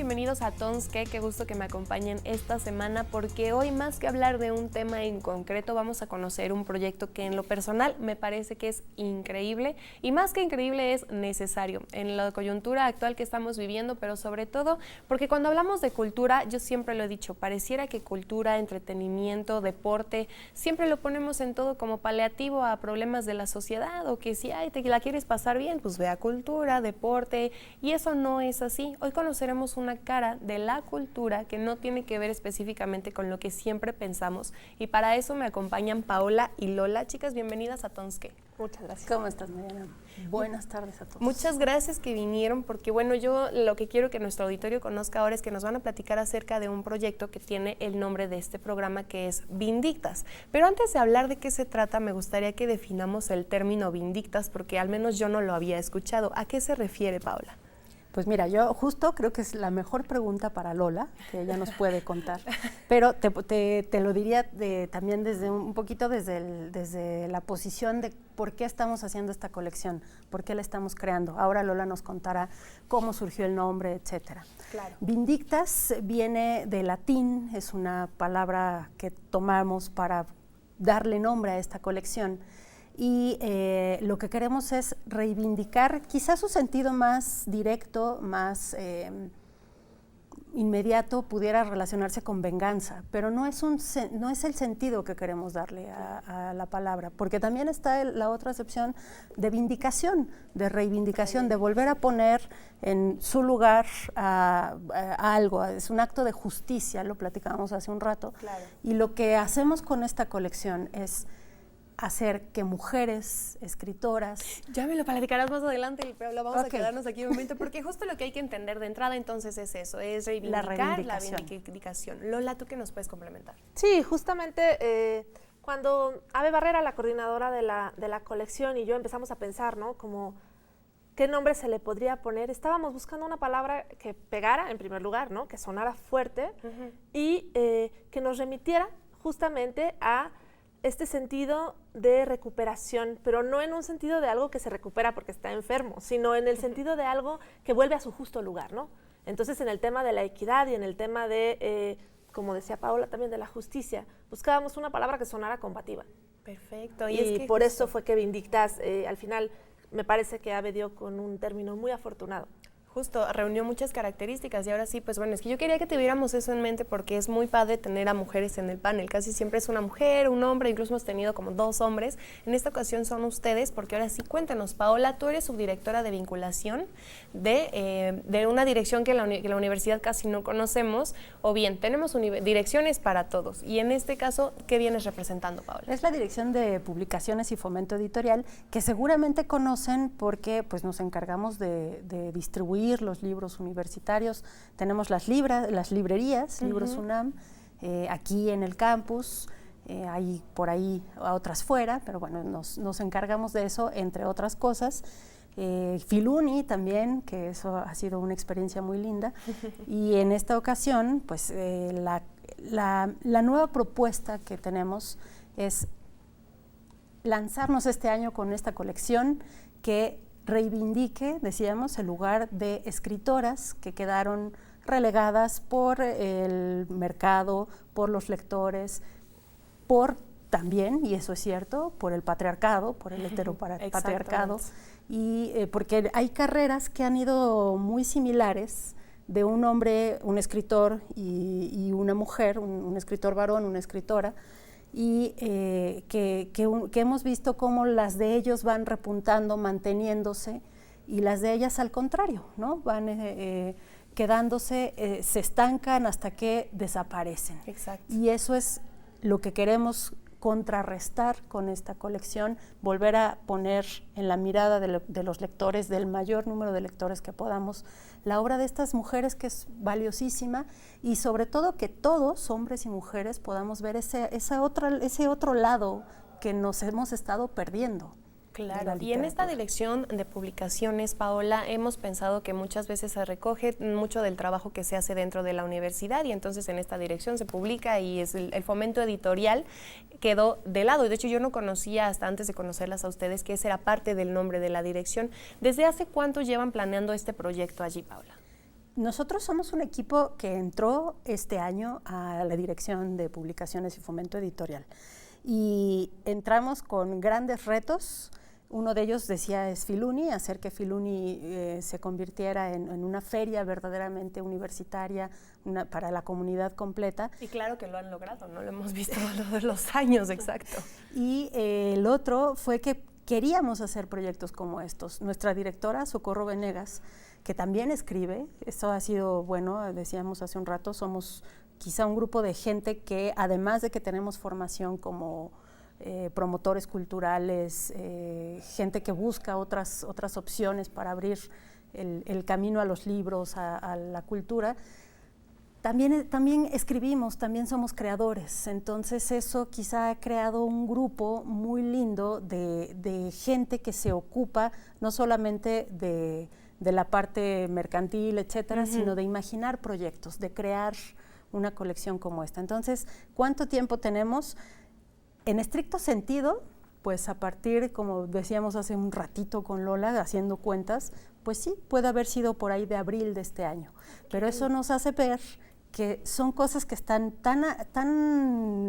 Bienvenidos a Tonske, qué gusto que me acompañen esta semana porque hoy más que hablar de un tema en concreto vamos a conocer un proyecto que en lo personal me parece que es increíble y más que increíble es necesario en la coyuntura actual que estamos viviendo, pero sobre todo porque cuando hablamos de cultura, yo siempre lo he dicho, pareciera que cultura, entretenimiento, deporte, siempre lo ponemos en todo como paliativo a problemas de la sociedad o que si te la quieres pasar bien, pues vea cultura, deporte, y eso no es así. Hoy conoceremos una cara de la cultura que no tiene que ver específicamente con lo que siempre pensamos y para eso me acompañan Paola y Lola. Chicas, bienvenidas a Tonske. Muchas gracias. ¿Cómo estás, Mariana? Buenas tardes a todos. Muchas gracias que vinieron porque bueno, yo lo que quiero que nuestro auditorio conozca ahora es que nos van a platicar acerca de un proyecto que tiene el nombre de este programa que es Vindictas. Pero antes de hablar de qué se trata, me gustaría que definamos el término Vindictas porque al menos yo no lo había escuchado. ¿A qué se refiere, Paola? Pues mira, yo justo creo que es la mejor pregunta para Lola, que ella nos puede contar, pero te lo diría también desde un poquito desde la posición de por qué estamos haciendo esta colección, por qué la estamos creando. Ahora Lola nos contará cómo surgió el nombre, etcétera. Claro. Vindictas viene de latín, es una palabra que tomamos para darle nombre a esta colección. Y lo que queremos es reivindicar quizás su sentido más directo, más inmediato, pudiera relacionarse con venganza, pero no es el sentido que queremos darle a la palabra, porque también está la otra acepción de vindicación, de reivindicación, de volver a poner en su lugar a algo, es un acto de justicia, lo platicábamos hace un rato, claro. Y lo que hacemos con esta colección es hacer que mujeres escritoras... Ya me lo platicarás más adelante, pero vamos a quedarnos aquí un momento, porque justo lo que hay que entender de entrada entonces es eso, es reivindicar la reivindicación. Lola, ¿tú qué nos puedes complementar? Sí, justamente cuando Ave Barrera, la coordinadora de la colección, y yo empezamos a pensar, ¿no? Como, ¿qué nombre se le podría poner? Estábamos buscando una palabra que pegara, en primer lugar, ¿no? Que sonara fuerte y que nos remitiera justamente a este sentido de recuperación, pero no en un sentido de algo que se recupera porque está enfermo, sino en el sentido de algo que vuelve a su justo lugar, ¿no? Entonces, en el tema de la equidad y en el tema de, como decía Paola, también de la justicia, buscábamos una palabra que sonara combativa. Perfecto. Y es que por eso fue que Vindictas, al final, me parece que Ave dio con un término muy afortunado. Justo, reunió muchas características y ahora sí, pues bueno, es que yo quería que tuviéramos eso en mente porque es muy padre tener a mujeres en el panel, casi siempre es una mujer, un hombre, incluso hemos tenido como 2 hombres, en esta ocasión son ustedes, porque ahora sí, cuéntanos, Paola, tú eres subdirectora de vinculación de una dirección que la universidad casi no conocemos, o bien, tenemos direcciones para todos, y en este caso, ¿qué vienes representando, Paola? Es la Dirección de Publicaciones y Fomento Editorial, que seguramente conocen porque pues, nos encargamos de distribuir los libros universitarios. Tenemos las librerías, Libros UNAM, aquí en el campus, hay por ahí a otras fuera, pero bueno, nos encargamos de eso, entre otras cosas. Filuni también, que eso ha sido una experiencia muy linda. Y en esta ocasión, pues la nueva propuesta que tenemos es lanzarnos este año con esta colección que reivindique, decíamos, el lugar de escritoras que quedaron relegadas por el mercado, por los lectores, por también, y eso es cierto, por el patriarcado, por el heteropatriarcado, y porque hay carreras que han ido muy similares de un hombre, un escritor y una mujer, un escritor varón, una escritora, y que hemos visto cómo las de ellos van repuntando, manteniéndose, y las de ellas al contrario, ¿no? Van quedándose, se estancan hasta que desaparecen. Exacto. Y eso es lo que queremos contrarrestar con esta colección, volver a poner en la mirada de los lectores, del mayor número de lectores que podamos, la obra de estas mujeres que es valiosísima y sobre todo que todos, hombres y mujeres, podamos ver ese otro lado que nos hemos estado perdiendo. Claro, y en esta dirección de publicaciones, Paola, hemos pensado que muchas veces se recoge mucho del trabajo que se hace dentro de la universidad y entonces en esta dirección se publica y es el fomento editorial quedó de lado. Y de hecho yo no conocía hasta antes de conocerlas a ustedes que ese era parte del nombre de la dirección. ¿Desde hace cuánto llevan planeando este proyecto allí, Paola? Nosotros somos un equipo que entró este año a la Dirección de Publicaciones y Fomento Editorial y entramos con grandes retos. Uno de ellos, decía, es Filuni, hacer que Filuni se convirtiera en una feria verdaderamente universitaria para la comunidad completa. Y claro que lo han logrado, ¿no? Lo hemos visto a lo largo de los años, exacto. Y el otro fue que queríamos hacer proyectos como estos. Nuestra directora, Socorro Venegas, que también escribe, eso ha sido bueno, decíamos hace un rato, somos quizá un grupo de gente que, además de que tenemos formación como promotores culturales, gente que busca otras opciones para abrir el camino a los libros, a la cultura, también escribimos, también somos creadores. Entonces eso quizá ha creado un grupo muy lindo de gente que se ocupa no solamente de la parte mercantil, etcétera, sino de imaginar proyectos, de crear una colección como esta. Entonces, ¿cuánto tiempo tenemos? En estricto sentido, pues a partir, como decíamos hace un ratito con Lola, haciendo cuentas, pues sí, puede haber sido por ahí de abril de este año. Pero eso nos hace ver que son cosas que están tan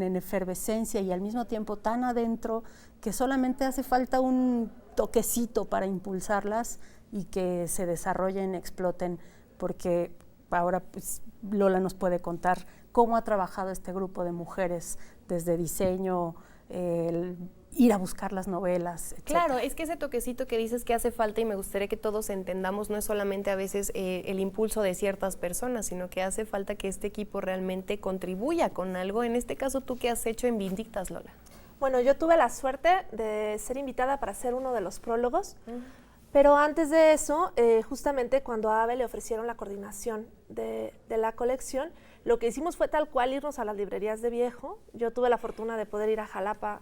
en efervescencia y al mismo tiempo tan adentro que solamente hace falta un toquecito para impulsarlas y que se desarrollen, exploten, porque ahora pues, Lola nos puede contar cómo ha trabajado este grupo de mujeres desde diseño, ir a buscar las novelas, etc. Claro, es que ese toquecito que dices que hace falta, y me gustaría que todos entendamos, no es solamente a veces el impulso de ciertas personas, sino que hace falta que este equipo realmente contribuya con algo. En este caso, ¿tú qué has hecho en Vindictas, Lola? Bueno, yo tuve la suerte de ser invitada para ser uno de los prólogos, pero antes de eso, justamente cuando a Abe le ofrecieron la coordinación de la colección, lo que hicimos fue tal cual irnos a las librerías de viejo. Yo tuve la fortuna de poder ir a Jalapa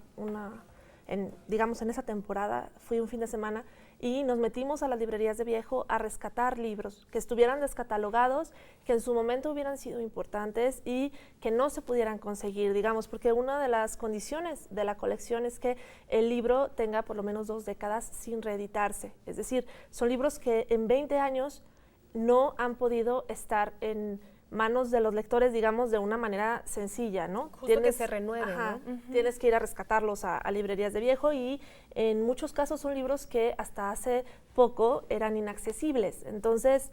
en esa temporada, fui un fin de semana y nos metimos a las librerías de viejo a rescatar libros que estuvieran descatalogados, que en su momento hubieran sido importantes y que no se pudieran conseguir, digamos, porque una de las condiciones de la colección es que el libro tenga por lo menos 2 décadas sin reeditarse. Es decir, son libros que en 20 años no han podido estar en manos de los lectores, digamos, de una manera sencilla, ¿no? Justo que se renueve, ¿no? Tienes que ir a rescatarlos a librerías de viejo y en muchos casos son libros que hasta hace poco eran inaccesibles. Entonces,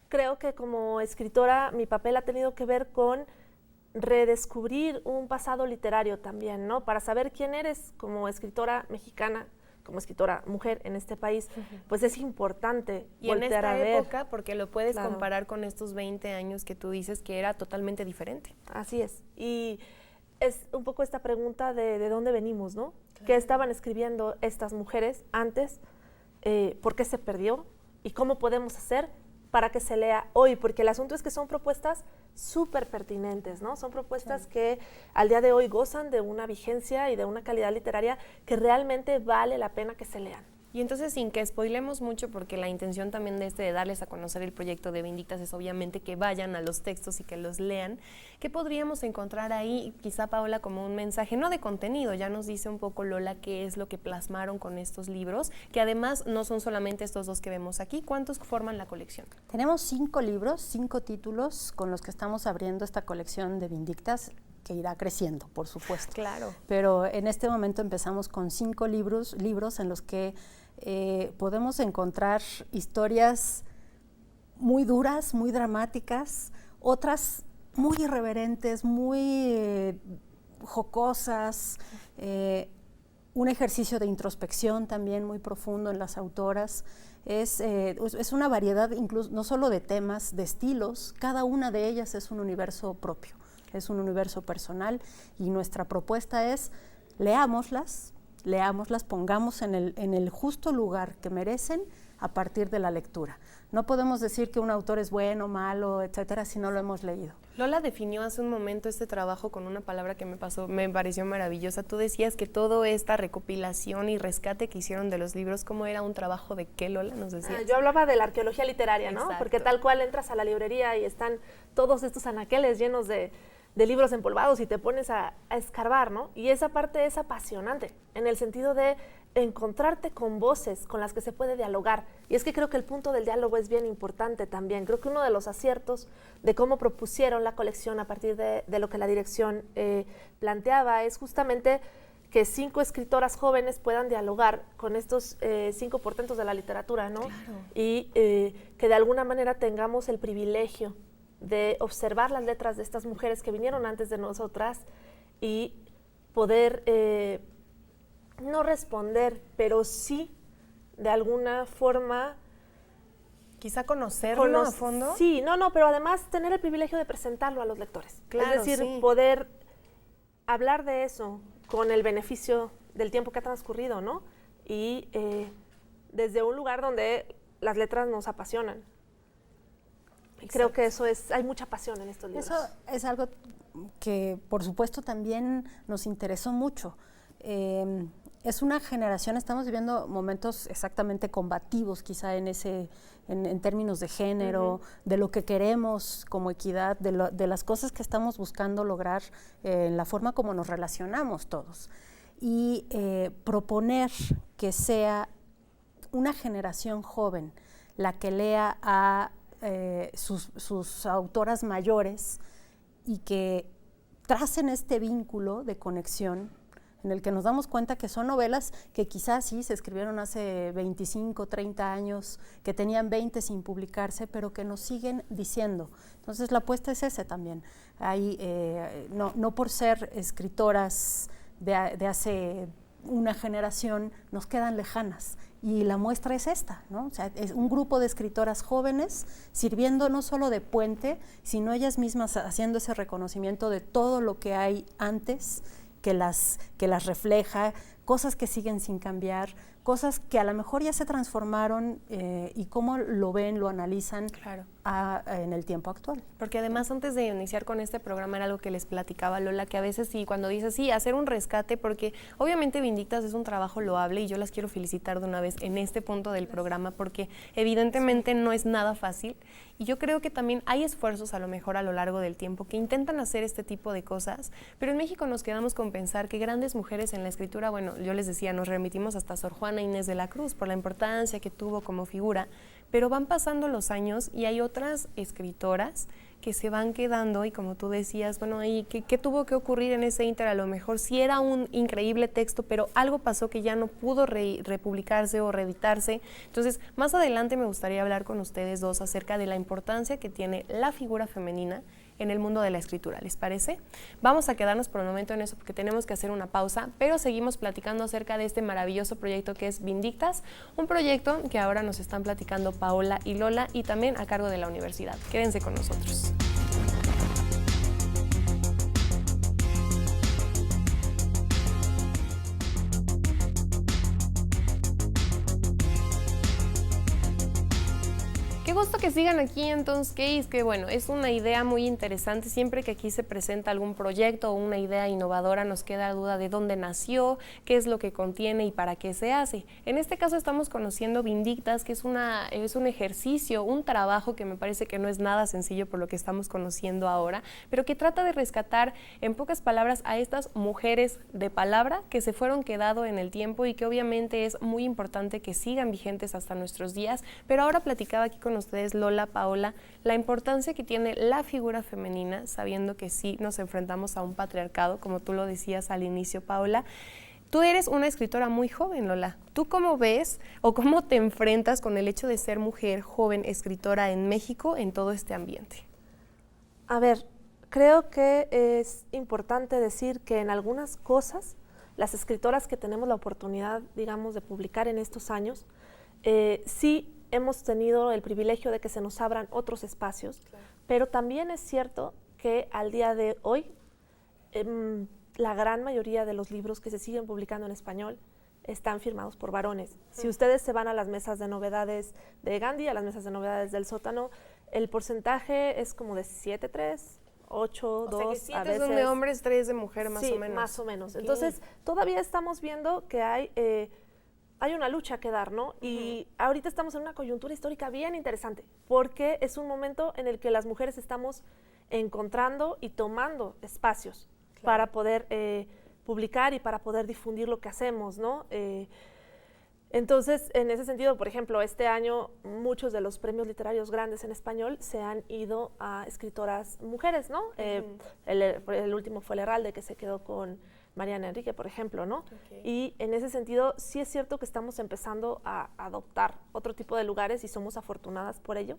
creo que como escritora mi papel ha tenido que ver con redescubrir un pasado literario también, ¿no? Para saber quién eres como escritora mexicana, como escritora mujer en este país, pues es importante y voltear a ver. en esta época, porque lo puedes comparar con estos 20 años que tú dices que era totalmente diferente. Así es. Y es un poco esta pregunta de dónde venimos, ¿no? Claro. ¿Qué estaban escribiendo estas mujeres antes? ¿Por qué se perdió? ¿Y cómo podemos hacer para que se lea hoy? Porque el asunto es que son propuestas súper pertinentes, ¿no? Son propuestas que al día de hoy gozan de una vigencia y de una calidad literaria que realmente vale la pena que se lean. Y entonces, sin que spoilemos mucho, porque la intención también de darles a conocer el proyecto de Vindictas es obviamente que vayan a los textos y que los lean, ¿qué podríamos encontrar ahí, quizá, Paola, como un mensaje, no de contenido? Ya nos dice un poco Lola qué es lo que plasmaron con estos libros, que además no son solamente estos 2 que vemos aquí. ¿Cuántos forman la colección? Tenemos 5 libros, 5 títulos con los que estamos abriendo esta colección de Vindictas, que irá creciendo, por supuesto. Claro. Pero en este momento empezamos con 5 libros en los que podemos encontrar historias muy duras, muy dramáticas, otras muy irreverentes, muy jocosas, un ejercicio de introspección también muy profundo en las autoras. Es una variedad, incluso no solo de temas, de estilos, cada una de ellas es un universo propio. Es un universo personal y nuestra propuesta es leámoslas, pongamos en el justo lugar que merecen a partir de la lectura. No podemos decir que un autor es bueno, malo, etcétera, si no lo hemos leído. Lola definió hace un momento este trabajo con una palabra que me pareció maravillosa. Tú decías que toda esta recopilación y rescate que hicieron de los libros, ¿cómo era un trabajo de qué, Lola? Nos decías. Yo hablaba de la arqueología literaria, ¿no? Exacto. Porque tal cual entras a la librería y están todos estos anaqueles llenos de libros empolvados y te pones a escarbar, ¿no? Y esa parte es apasionante, en el sentido de encontrarte con voces con las que se puede dialogar. Y es que creo que el punto del diálogo es bien importante también. Creo que uno de los aciertos de cómo propusieron la colección a partir de lo que la dirección planteaba es justamente que 5 escritoras jóvenes puedan dialogar con estos 5 portentos de la literatura, ¿no? Claro. Y que de alguna manera tengamos el privilegio de observar las letras de estas mujeres que vinieron antes de nosotras y poder no responder, pero sí de alguna forma quizá conocerlo a fondo. Sí, no, pero además tener el privilegio de presentarlo a los lectores. Claro, es decir, sí. poder hablar de eso con el beneficio del tiempo que ha transcurrido, ¿no? Y desde un lugar donde las letras nos apasionan. Y creo que eso es, hay mucha pasión en estos libros. Eso es algo que, por supuesto, también nos interesó mucho. Es una generación, estamos viviendo momentos exactamente combativos, quizá en términos de género, de lo que queremos como equidad, de las cosas que estamos buscando lograr en la forma como nos relacionamos todos. Y proponer que sea una generación joven la que lea a sus autoras mayores y que tracen este vínculo de conexión en el que nos damos cuenta que son novelas que quizás sí se escribieron hace 25, 30 años, que tenían 20 sin publicarse, pero que nos siguen diciendo. Entonces la apuesta es ese también. No por ser escritoras de hace una generación nos quedan lejanas. Y la muestra es esta, ¿no? O sea, es un grupo de escritoras jóvenes sirviendo no solo de puente, sino ellas mismas haciendo ese reconocimiento de todo lo que hay antes que las refleja, cosas que siguen sin cambiar, cosas que a lo mejor ya se transformaron y cómo lo ven, lo analizan en el tiempo actual. Porque además antes de iniciar con este programa era algo que les platicaba Lola, que a veces sí, cuando dices sí, hacer un rescate, porque obviamente Vindictas es un trabajo loable y yo las quiero felicitar de una vez en este punto del programa porque evidentemente no es nada fácil y yo creo que también hay esfuerzos a lo mejor a lo largo del tiempo que intentan hacer este tipo de cosas, pero en México nos quedamos con pensar que grandes mujeres en la escritura, bueno, yo les decía, nos remitimos hasta Sor Juana Inés de la Cruz por la importancia que tuvo como figura, pero van pasando los años y hay otras escritoras que se van quedando y como tú decías, bueno, ¿y qué tuvo que ocurrir en ese ínter? A lo mejor sí era un increíble texto, pero algo pasó que ya no pudo republicarse o reeditarse. Entonces, más adelante me gustaría hablar con ustedes dos acerca de la importancia que tiene la figura femenina en el mundo de la escritura, ¿les parece? Vamos a quedarnos por el momento en eso porque tenemos que hacer una pausa, pero seguimos platicando acerca de este maravilloso proyecto que es Vindictas, un proyecto que ahora nos están platicando Paola y Lola y también a cargo de la universidad. Quédense con nosotros. Qué gusto que sigan aquí en Tons Case, que bueno, es una idea muy interesante. Siempre que aquí se presenta algún proyecto o una idea innovadora nos queda duda de dónde nació, qué es lo que contiene y para qué se hace. En este caso estamos conociendo Vindictas, que es un ejercicio, un trabajo que me parece que no es nada sencillo por lo que estamos conociendo ahora, pero que trata de rescatar en pocas palabras a estas mujeres de palabra que se fueron quedando en el tiempo y que obviamente es muy importante que sigan vigentes hasta nuestros días, pero ahora platicaba aquí con ustedes, Lola, Paola, la importancia que tiene la figura femenina, sabiendo que sí nos enfrentamos a un patriarcado, como tú lo decías al inicio, Paola. Tú eres una escritora muy joven, Lola. ¿Tú cómo ves o cómo te enfrentas con el hecho de ser mujer, joven, escritora en México en todo este ambiente? A ver, creo que es importante decir que en algunas cosas, las escritoras que tenemos la oportunidad, digamos, de publicar en estos años, sí hemos tenido el privilegio de que se nos abran otros espacios, pero también es cierto que al día de hoy la gran mayoría de los libros que se siguen publicando en español están firmados por varones. Si ustedes se van a las mesas de novedades de Gandhi, a las mesas de novedades del Sótano, el porcentaje es como de 7-3, 8, 2, o sea que a veces. son de hombres, 3 de mujer, más sí, o menos. más o menos. Okay. Entonces, todavía estamos viendo que hay una lucha que dar, ¿no? Y ahorita estamos en una coyuntura histórica bien interesante, porque es un momento en el que las mujeres estamos encontrando y tomando espacios para poder publicar y para poder difundir lo que hacemos, ¿no? Entonces, en ese sentido, por ejemplo, este año muchos de los premios literarios grandes en español se han ido a escritoras mujeres, ¿no? El último fue el Herralde, que se quedó con Mariana Enrique, por ejemplo, ¿no? Y en ese sentido, sí es cierto que estamos empezando a adoptar otro tipo de lugares y somos afortunadas por ello,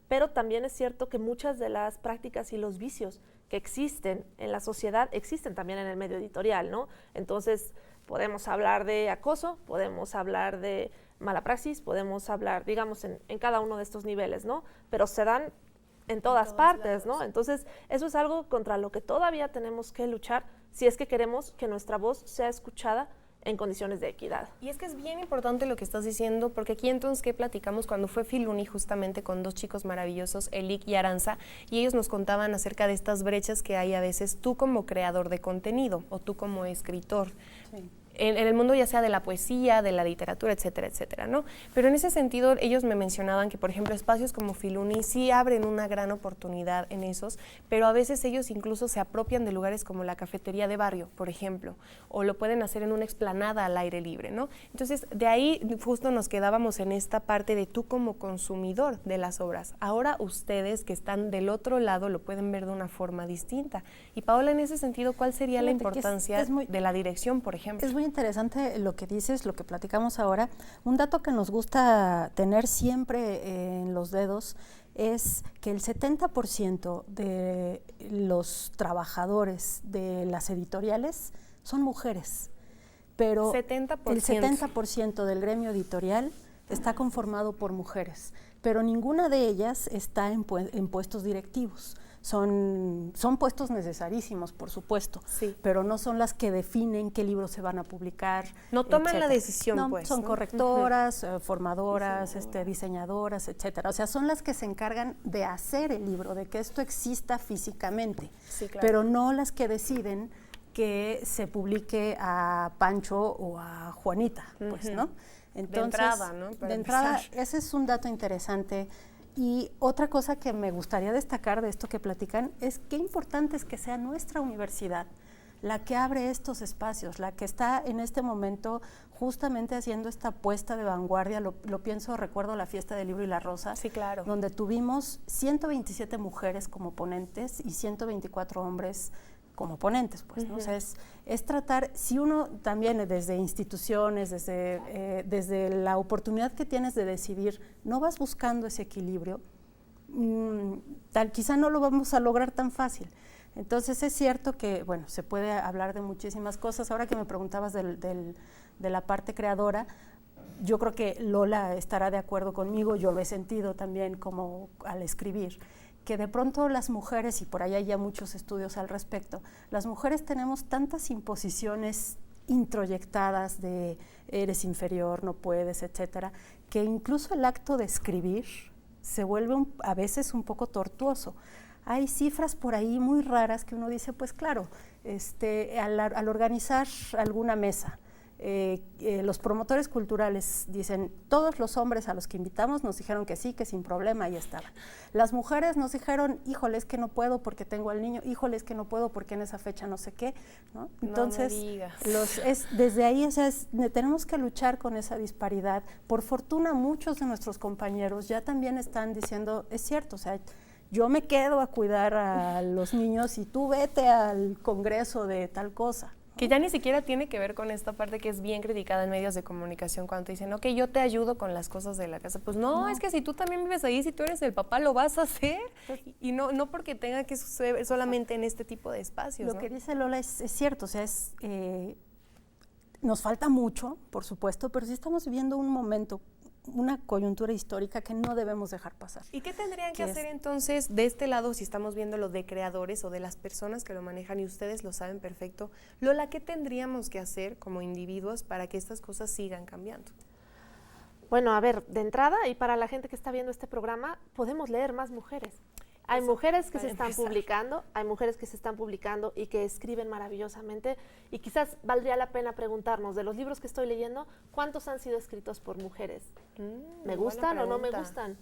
pero también es cierto que muchas de las prácticas y los vicios que existen en la sociedad existen también en el medio editorial, ¿no? Entonces, podemos hablar de acoso, podemos hablar de mala praxis, podemos hablar, digamos, en cada uno de estos niveles, ¿no? Pero se dan en todas partes, ¿no? Entonces, eso es algo contra lo que todavía tenemos que luchar si es que queremos que nuestra voz sea escuchada en condiciones de equidad. Y es que es bien importante lo que estás diciendo, porque aquí entonces, ¿qué platicamos cuando fue Filuni justamente con dos chicos maravillosos, Elik y Aranza, y ellos nos contaban acerca de estas brechas que hay a veces tú como creador de contenido o tú como escritor? Sí. En el mundo ya sea de la poesía, de la literatura, etcétera, etcétera, ¿no? Pero en ese sentido, ellos me mencionaban que, por ejemplo, espacios como Filuni sí abren una gran oportunidad en esos, pero a veces ellos incluso se apropian de lugares como la cafetería de barrio, por ejemplo, o lo pueden hacer en una explanada al aire libre, ¿no? Entonces, de ahí justo nos quedábamos en esta parte de tú como consumidor de las obras. Ahora ustedes que están del otro lado lo pueden ver de una forma distinta. Y Paola, en ese sentido, ¿cuál sería la importancia de la dirección, por ejemplo? Es muy interesante lo que dices, lo que platicamos ahora. Un dato que nos gusta tener siempre en los dedos es que el 70% de los trabajadores de las editoriales son mujeres, pero 70%. El 70% del gremio editorial está conformado por mujeres, pero ninguna de ellas está en puestos directivos. Son puestos necesarísimos, por supuesto, sí, pero no son las que definen qué libros se van a publicar. No toman la decisión, no, pues. Son correctoras, formadoras, diseñadoras, etcétera. O sea, son las que se encargan de hacer el libro, de que esto exista físicamente, sí, claro, pero no las que deciden que se publique a Pancho o a Juanita, pues, ¿no? Entonces, de entrada, ¿no? De entrada, ese es un dato interesante. Y otra cosa que me gustaría destacar de esto que platican es qué importante es que sea nuestra universidad la que abre estos espacios, la que está en este momento justamente haciendo esta apuesta de vanguardia. Lo pienso, recuerdo la fiesta del libro y la rosa, sí, claro, donde tuvimos 127 mujeres como ponentes y 124 hombres como ponentes, pues, ¿no? O sea, es tratar, si uno también desde instituciones, desde la oportunidad que tienes de decidir, no vas buscando ese equilibrio, quizá no lo vamos a lograr tan fácil. Entonces es cierto que, bueno, se puede hablar de muchísimas cosas. Ahora que me preguntabas de la parte creadora, yo creo que Lola estará de acuerdo conmigo, yo lo he sentido también como al escribir, que de pronto las mujeres, y por ahí hay ya muchos estudios al respecto, las mujeres tenemos tantas imposiciones introyectadas de eres inferior, no puedes, etcétera, que incluso el acto de escribir se vuelve a veces un poco tortuoso. Hay cifras por ahí muy raras que uno dice, pues claro, al organizar alguna mesa, los promotores culturales dicen, todos los hombres a los que invitamos nos dijeron que sí, que sin problema, ahí estaban. Las mujeres nos dijeron, híjole, es que no puedo porque tengo al niño, híjole, es que no puedo porque en esa fecha no sé qué, ¿no? Entonces, no me digas. Desde ahí, o sea, tenemos que luchar con esa disparidad. Por fortuna, muchos de nuestros compañeros ya también están diciendo, es cierto, o sea, yo me quedo a cuidar a los niños y tú vete al congreso de tal cosa. Que ya ni siquiera tiene que ver con esta parte que es bien criticada en medios de comunicación cuando te dicen, ok, yo te ayudo con las cosas de la casa. Pues no, es que si tú también vives ahí, si tú eres el papá, lo vas a hacer. Y no porque tenga que suceder solamente en este tipo de espacios. Lo que dice Lola es cierto, o sea, nos falta mucho, por supuesto, pero sí estamos viviendo un momento, una coyuntura histórica que no debemos dejar pasar. ¿Y qué tendrían que hacer entonces de este lado, si estamos viendo lo de creadores o de las personas que lo manejan y ustedes lo saben perfecto? Lola, ¿qué tendríamos que hacer como individuos para que estas cosas sigan cambiando? Bueno, a ver, de entrada, y para la gente que está viendo este programa, podemos leer más mujeres. Hay mujeres que se están publicando, hay mujeres que se están publicando y que escriben maravillosamente, y quizás valdría la pena preguntarnos, de los libros que estoy leyendo, ¿cuántos han sido escritos por mujeres? ¿Me gustan o no me gustan?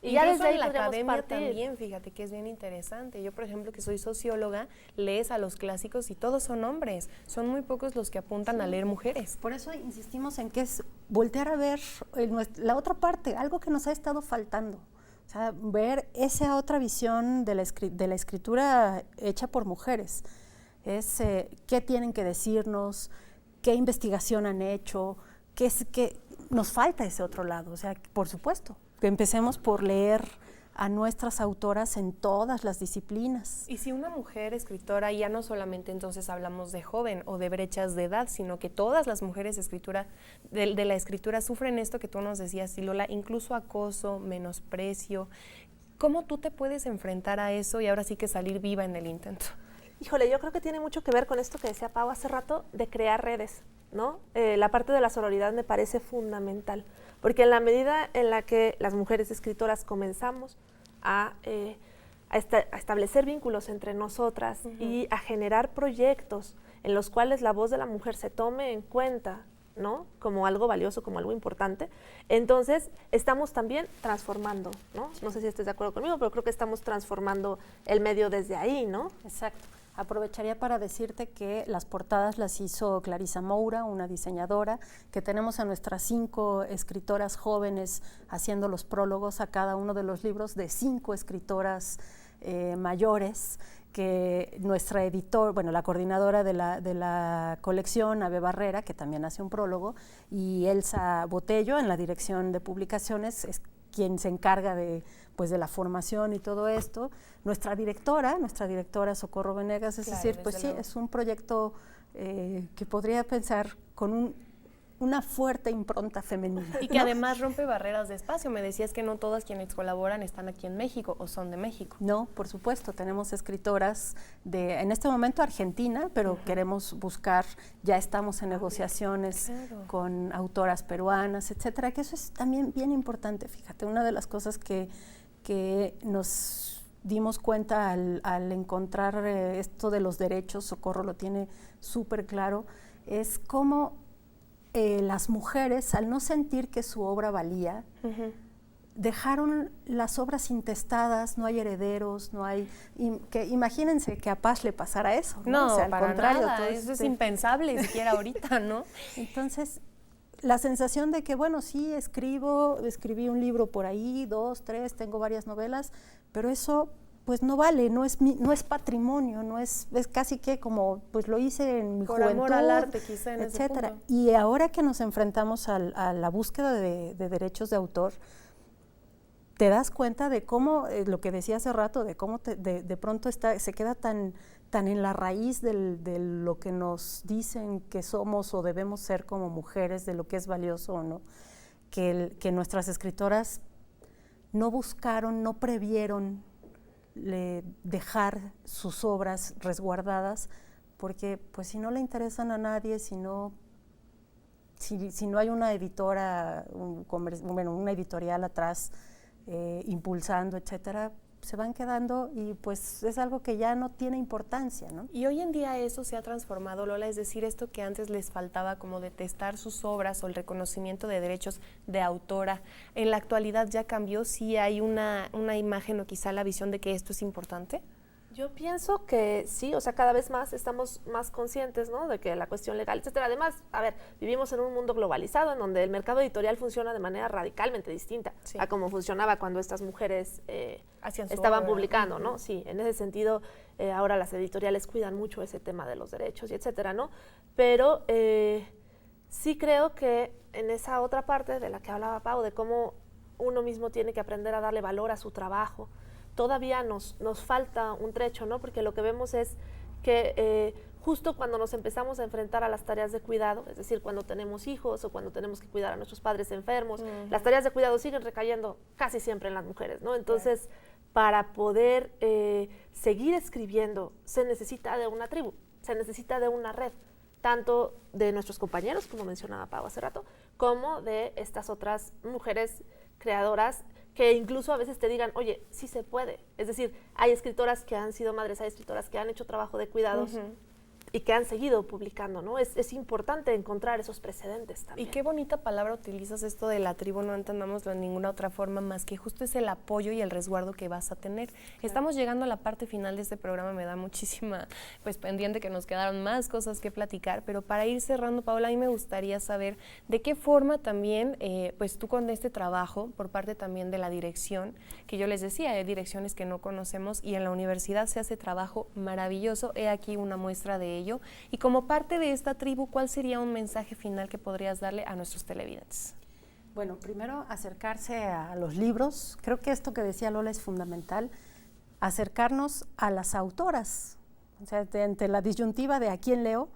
Y ya desde ahí en la podríamos academia partir. también, fíjate que es bien interesante. Yo, por ejemplo, que soy socióloga, lees a los clásicos y todos son hombres. Son muy pocos los que apuntan a leer mujeres. Por eso insistimos en que es voltear a ver la otra parte, algo que nos ha estado faltando. O sea, ver esa otra visión de la escritura hecha por mujeres. Es qué tienen que decirnos, qué investigación han hecho, qué nos falta ese otro lado. O sea, por supuesto, que empecemos por leer a nuestras autoras en todas las disciplinas. Y si una mujer escritora, ya no solamente entonces hablamos de joven o de brechas de edad, sino que todas las mujeres de la escritura sufren esto que tú nos decías, Lola, incluso acoso, menosprecio. ¿Cómo tú te puedes enfrentar a eso y ahora sí que salir viva en el intento? Híjole, yo creo que tiene mucho que ver con esto que decía Pau hace rato, de crear redes, ¿no? La parte de la sororidad me parece fundamental, porque en la medida en la que las mujeres escritoras comenzamos a establecer vínculos entre nosotras y a generar proyectos en los cuales la voz de la mujer se tome en cuenta, ¿no? Como algo valioso, como algo importante, entonces estamos también transformando, ¿no? No sé si estés de acuerdo conmigo, pero creo que estamos transformando el medio desde ahí, ¿no? Exacto. Aprovecharía para decirte que las portadas las hizo Clarisa Moura, una diseñadora, que tenemos a nuestras 5 escritoras jóvenes haciendo los prólogos a cada uno de los libros de 5 escritoras mayores, que nuestra la coordinadora de la colección, Ave Barrera, que también hace un prólogo, y Elsa Botello en la dirección de publicaciones, es quien se encarga de la formación y todo esto. Nuestra directora Socorro Venegas, es decir, pues sí, es un proyecto que podría pensar con una fuerte impronta femenina. Y que además rompe barreras de espacio. Me decías que no todas quienes colaboran están aquí en México o son de México. No, por supuesto, tenemos escritoras en este momento Argentina, pero queremos buscar, ya estamos en negociaciones con autoras peruanas, etcétera, que eso es también bien importante. Fíjate, una de las cosas que nos dimos cuenta al encontrar esto de los derechos, Socorro lo tiene súper claro, es cómo las mujeres, al no sentir que su obra valía, dejaron las obras intestadas, no hay herederos, no hay... imagínense que a Paz le pasara eso. No, o sea, al para contrario, nada, eso es impensable siquiera ahorita, ¿no? Entonces, la sensación de que, bueno, sí, escribí un libro por ahí, 2, 3, tengo varias novelas, pero eso pues no vale, no es patrimonio, es casi que como pues lo hice en mi juventud, por amor al arte quizá en etcétera. ese punto. Y ahora que nos enfrentamos a la búsqueda de derechos de autor, te das cuenta de cómo, lo que decía hace rato, de cómo de pronto se queda tan en la raíz de lo que nos dicen que somos o debemos ser como mujeres, de lo que es valioso o no, que nuestras escritoras no buscaron, no previeron dejar sus obras resguardadas, porque pues si no le interesan a nadie, si no hay una editora, una editorial atrás impulsando, etcétera, se van quedando y pues es algo que ya no tiene importancia, ¿no? Y hoy en día eso se ha transformado, Lola, es decir, esto que antes les faltaba como de testar sus obras o el reconocimiento de derechos de autora, en la actualidad ya cambió, sí hay una imagen o quizá la visión de que esto es importante. Yo pienso que sí, o sea, cada vez más estamos más conscientes, ¿no?, de que la cuestión legal, etcétera. Además, a ver, vivimos en un mundo globalizado en donde el mercado editorial funciona de manera radicalmente distinta a como funcionaba cuando estas mujeres estaban publicando, ¿no? Sí, en ese sentido, ahora las editoriales cuidan mucho ese tema de los derechos y etcétera, ¿no? Pero sí creo que en esa otra parte de la que hablaba Pau, de cómo uno mismo tiene que aprender a darle valor a su trabajo, todavía nos falta un trecho, ¿no? Porque lo que vemos es que justo cuando nos empezamos a enfrentar a las tareas de cuidado, es decir, cuando tenemos hijos o cuando tenemos que cuidar a nuestros padres enfermos, las tareas de cuidado siguen recayendo casi siempre en las mujeres, ¿no? Entonces, para poder seguir escribiendo, se necesita de una tribu, se necesita de una red, tanto de nuestros compañeros, como mencionaba Pau hace rato, como de estas otras mujeres creadoras que incluso a veces te digan, oye, sí se puede. Es decir, hay escritoras que han sido madres, hay escritoras que han hecho trabajo de cuidados que han seguido publicando, ¿no? Es importante encontrar esos precedentes también. Y qué bonita palabra utilizas esto de la tribu, no entendámoslo en ninguna otra forma más que justo es el apoyo y el resguardo que vas a tener. Claro. Estamos llegando a la parte final de este programa, me da muchísima pues pendiente que nos quedaron más cosas que platicar, pero para ir cerrando, Paola, a mí me gustaría saber de qué forma también, pues tú con este trabajo, por parte también de la dirección, que yo les decía, hay direcciones que no conocemos y en la universidad se hace trabajo maravilloso, he aquí una muestra de ello. Y como parte de esta tribu, ¿cuál sería un mensaje final que podrías darle a nuestros televidentes? Bueno, primero acercarse a los libros. Creo que esto que decía Lola es fundamental, acercarnos a las autoras. O sea, entre la disyuntiva de a quién leo,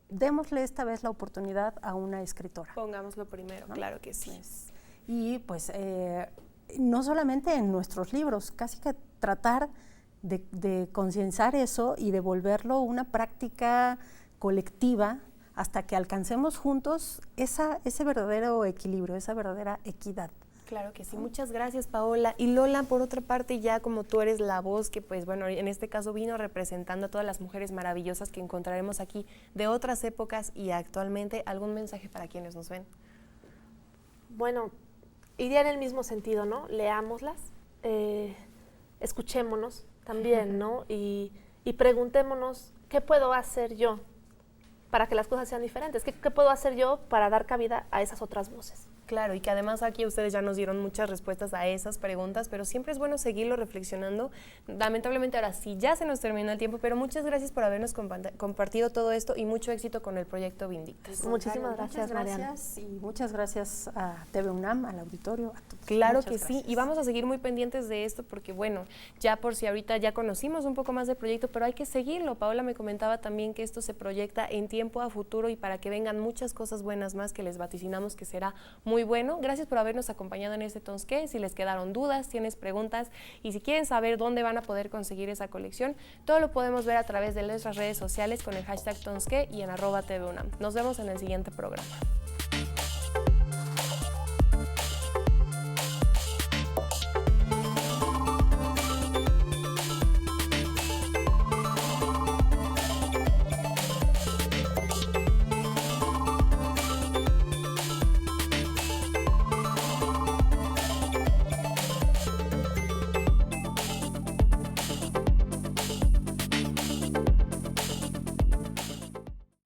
démosle esta vez la oportunidad a una escritora. Pongámoslo primero, ¿no? Claro que sí. Y pues no solamente en nuestros libros, casi que tratar de concienciar eso y de volverlo una práctica colectiva hasta que alcancemos juntos ese verdadero equilibrio, esa verdadera equidad. Claro que sí, muchas gracias, Paola. Y Lola, por otra parte, ya como tú eres la voz que, pues bueno, en este caso vino representando a todas las mujeres maravillosas que encontraremos aquí de otras épocas y actualmente, ¿algún mensaje para quienes nos ven? Bueno, iría en el mismo sentido, ¿no? Leámoslas, escuchémonos también, ¿no? Y preguntémonos, ¿qué puedo hacer yo para que las cosas sean diferentes? ¿Qué puedo hacer yo para dar cabida a esas otras voces? Claro, y que además aquí ustedes ya nos dieron muchas respuestas a esas preguntas, pero siempre es bueno seguirlo reflexionando. Lamentablemente ahora sí ya se nos terminó el tiempo, pero muchas gracias por habernos compartido todo esto y mucho éxito con el proyecto Vindictas. Muchísimas gracias, Mariana. Y muchas gracias a TV UNAM, al auditorio, a todos. Claro que sí, y vamos a seguir muy pendientes de esto porque, bueno, ya por si ahorita ya conocimos un poco más del proyecto, pero hay que seguirlo. Paola me comentaba también que esto se proyecta en tiempo a futuro y para que vengan muchas cosas buenas más que les vaticinamos que será muy bueno. Gracias por habernos acompañado en este Tonsqué. Si les quedaron dudas, tienes preguntas y si quieren saber dónde van a poder conseguir esa colección, todo lo podemos ver a través de nuestras redes sociales con el hashtag Tonsqué y en @TVUNAM. Nos vemos en el siguiente programa.